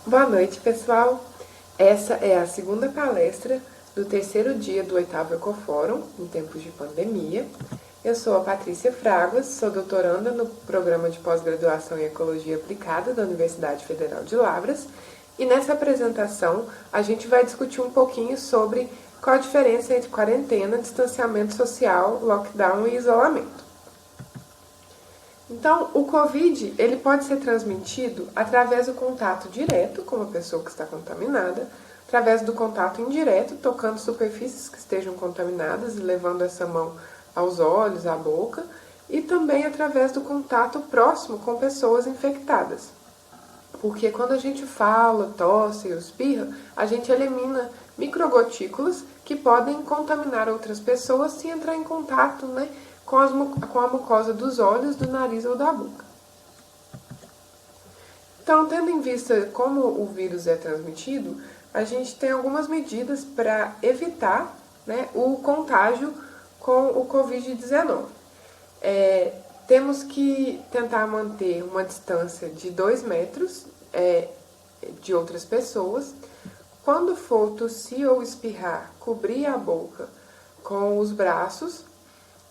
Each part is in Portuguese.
Boa noite, pessoal. Essa é a segunda palestra do terceiro dia do 8º Ecofórum, em tempos de pandemia. Eu sou a Patrícia Fraguas, sou doutoranda no Programa de Pós-Graduação em Ecologia Aplicada da Universidade Federal de Lavras, e nessa apresentação a gente vai discutir um pouquinho sobre qual a diferença entre quarentena, distanciamento social, lockdown e isolamento. Então, o Covid, ele pode ser transmitido através do contato direto com a pessoa que está contaminada, através do contato indireto, tocando superfícies que estejam contaminadas e levando essa mão aos olhos, à boca, e também através do contato próximo com pessoas infectadas. Porque quando a gente fala, tosse ou espirra, a gente elimina microgotículas que podem contaminar outras pessoas se entrar em contato, com a mucosa dos olhos, do nariz ou da boca. Então, tendo em vista como o vírus é transmitido, a gente tem algumas medidas para evitar o contágio com o Covid-19. Temos que tentar manter uma distância de 2 metros de outras pessoas. Quando for tossir ou espirrar, cobrir a boca com os braços.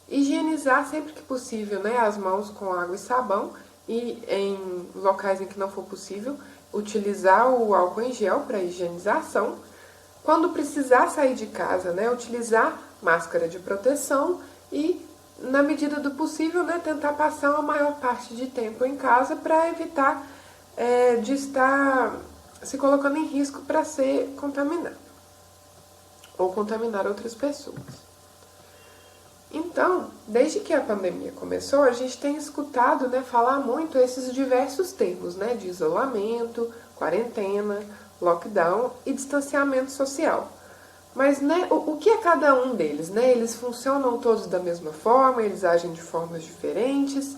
Higienizar sempre que possível as mãos com água e sabão, e em locais em que não for possível, utilizar o álcool em gel para higienização. Quando precisar sair de casa, utilizar máscara de proteção e, na medida do possível, tentar passar a maior parte de tempo em casa para evitar de estar se colocando em risco para ser contaminado ou contaminar outras pessoas. Então, desde que a pandemia começou, a gente tem escutado falar muito esses diversos termos, de isolamento, quarentena, lockdown e distanciamento social. Mas o que é cada um deles? Eles funcionam todos da mesma forma, eles agem de formas diferentes.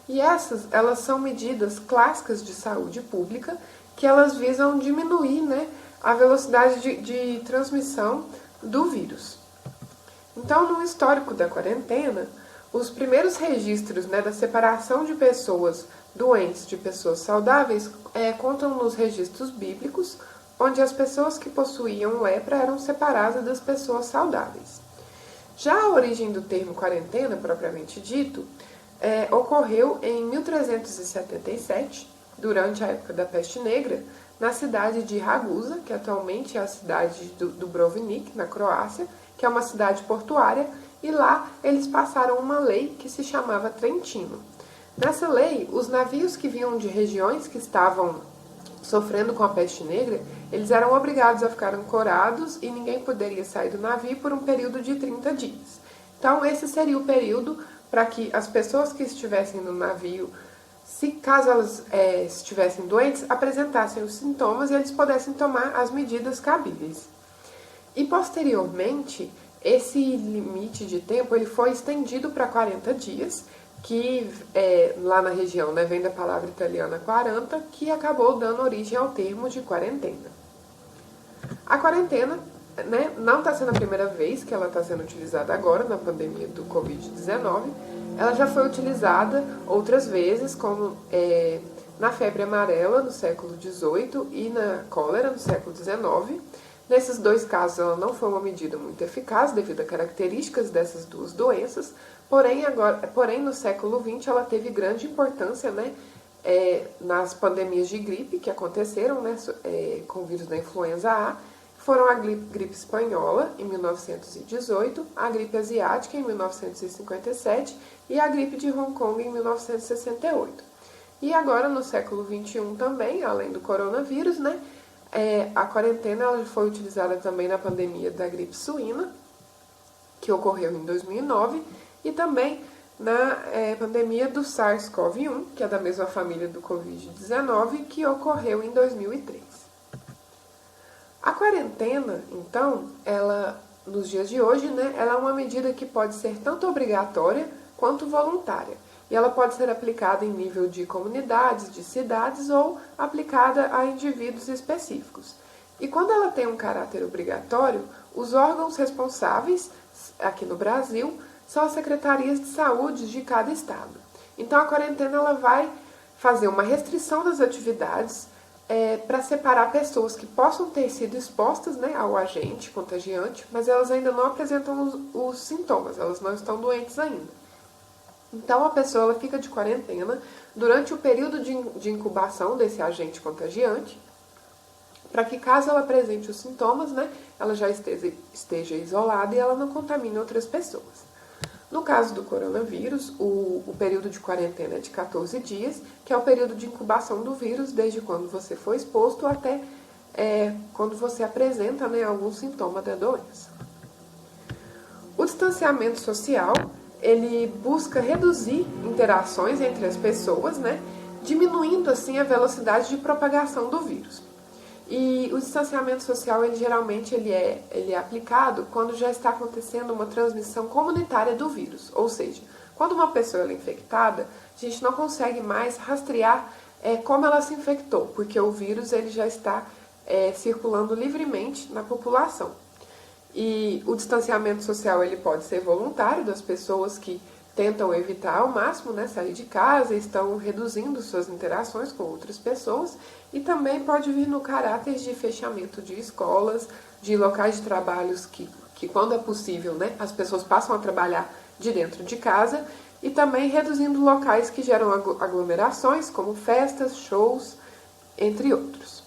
E elas são medidas clássicas de saúde pública que elas visam diminuir a velocidade de transmissão do vírus. Então, no histórico da quarentena, os primeiros registros da separação de pessoas doentes de pessoas saudáveis contam nos registros bíblicos, onde as pessoas que possuíam lepra eram separadas das pessoas saudáveis. Já a origem do termo quarentena, propriamente dito, ocorreu em 1377, durante a época da Peste Negra, na cidade de Ragusa, que atualmente é a cidade do Dubrovnik, na Croácia, que é uma cidade portuária, e lá eles passaram uma lei que se chamava Trentino. Nessa lei, os navios que vinham de regiões que estavam sofrendo com a peste negra, eles eram obrigados a ficar ancorados e ninguém poderia sair do navio por um período de 30 dias. Então, esse seria o período para que as pessoas que estivessem no navio, caso elas estivessem doentes, apresentassem os sintomas e eles pudessem tomar as medidas cabíveis. E posteriormente, esse limite de tempo ele foi estendido para 40 dias, que lá na região vem da palavra italiana quaranta, que acabou dando origem ao termo de quarentena. A quarentena não está sendo a primeira vez que ela está sendo utilizada agora na pandemia do Covid-19. Ela já foi utilizada outras vezes, como na febre amarela no século XVIII e na cólera no século XIX. Nesses dois casos, ela não foi uma medida muito eficaz devido a características dessas duas doenças, porém no século XX ela teve grande importância nas pandemias de gripe que aconteceram com o vírus da influenza A. Foram a gripe espanhola, em 1918, a gripe asiática, em 1957, e a gripe de Hong Kong, em 1968. E agora, no século XXI também, além do coronavírus, a quarentena ela foi utilizada também na pandemia da gripe suína, que ocorreu em 2009, e também na pandemia do SARS-CoV-1, que é da mesma família do Covid-19, que ocorreu em 2003. A quarentena, então, ela, nos dias de hoje, ela é uma medida que pode ser tanto obrigatória quanto voluntária. E ela pode ser aplicada em nível de comunidades, de cidades ou aplicada a indivíduos específicos. E quando ela tem um caráter obrigatório, os órgãos responsáveis, aqui no Brasil, são as secretarias de saúde de cada estado. Então a quarentena ela vai fazer uma restrição das atividades para separar pessoas que possam ter sido expostas, né, ao agente contagiante, mas elas ainda não apresentam os sintomas, elas não estão doentes ainda. Então a pessoa ela fica de quarentena durante o período de incubação desse agente contagiante, para que caso ela apresente os sintomas, né, ela já esteja isolada e ela não contamine outras pessoas. No caso do coronavírus, o período de quarentena é de 14 dias, que é o período de incubação do vírus, desde quando você foi exposto até quando você apresenta, né, algum sintoma da doença. O distanciamento social, ele busca reduzir interações entre as pessoas, né, diminuindo assim a velocidade de propagação do vírus. E o distanciamento social, ele geralmente ele é aplicado quando já está acontecendo uma transmissão comunitária do vírus. Ou seja, quando uma pessoa é infectada, a gente não consegue mais rastrear como ela se infectou, porque o vírus ele já está circulando livremente na população. E o distanciamento social ele pode ser voluntário, das pessoas que tentam evitar ao máximo, né, sair de casa, estão reduzindo suas interações com outras pessoas, e também pode vir no caráter de fechamento de escolas, de locais de trabalhos que quando é possível, né, as pessoas passam a trabalhar de dentro de casa, e também reduzindo locais que geram aglomerações, como festas, shows, entre outros.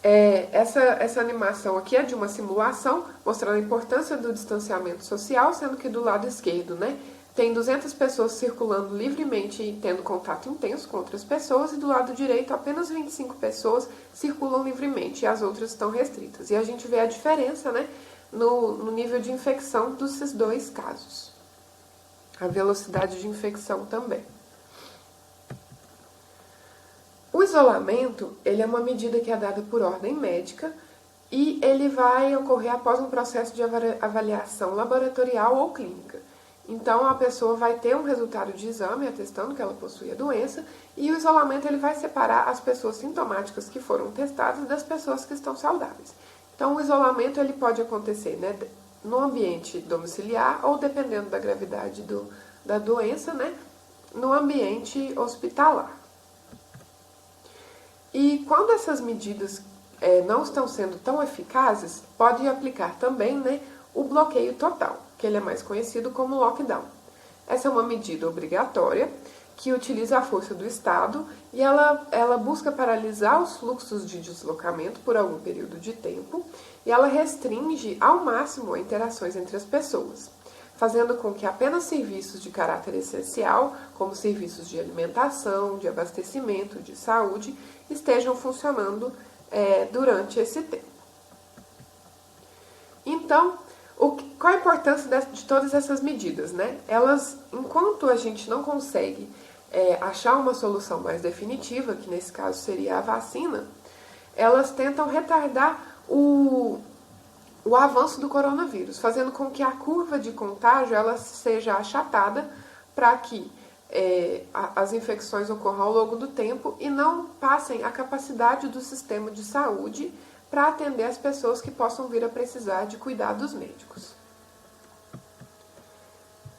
Essa animação aqui é de uma simulação, mostrando a importância do distanciamento social, sendo que do lado esquerdo, né, tem 200 pessoas circulando livremente e tendo contato intenso com outras pessoas, e do lado direito apenas 25 pessoas circulam livremente e as outras estão restritas. E a gente vê a diferença, né, no nível de infecção desses dois casos. A velocidade de infecção também. O isolamento, ele é uma medida que é dada por ordem médica e ele vai ocorrer após um processo de avaliação laboratorial ou clínica. Então, a pessoa vai ter um resultado de exame atestando que ela possui a doença, e o isolamento ele vai separar as pessoas sintomáticas que foram testadas das pessoas que estão saudáveis. Então, o isolamento ele pode acontecer, né, no ambiente domiciliar ou, dependendo da gravidade da doença, né, no ambiente hospitalar. E quando essas medidas não estão sendo tão eficazes, pode aplicar também, né, o bloqueio total, que ele é mais conhecido como lockdown. Essa é uma medida obrigatória que utiliza a força do Estado e ela busca paralisar os fluxos de deslocamento por algum período de tempo, e ela restringe ao máximo as interações entre as pessoas, fazendo com que apenas serviços de caráter essencial, como serviços de alimentação, de abastecimento, de saúde, estejam funcionando durante esse tempo. Então, qual a importância de todas essas medidas, né? Elas, enquanto a gente não consegue achar uma solução mais definitiva, que nesse caso seria a vacina, elas tentam retardar o avanço do coronavírus, fazendo com que a curva de contágio ela seja achatada para que as infecções ocorram ao longo do tempo e não passem a capacidade do sistema de saúde para atender as pessoas que possam vir a precisar de cuidados médicos.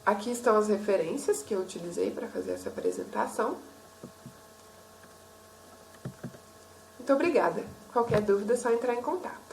Aqui estão as referências que eu utilizei para fazer essa apresentação. Muito obrigada. Qualquer dúvida é só entrar em contato.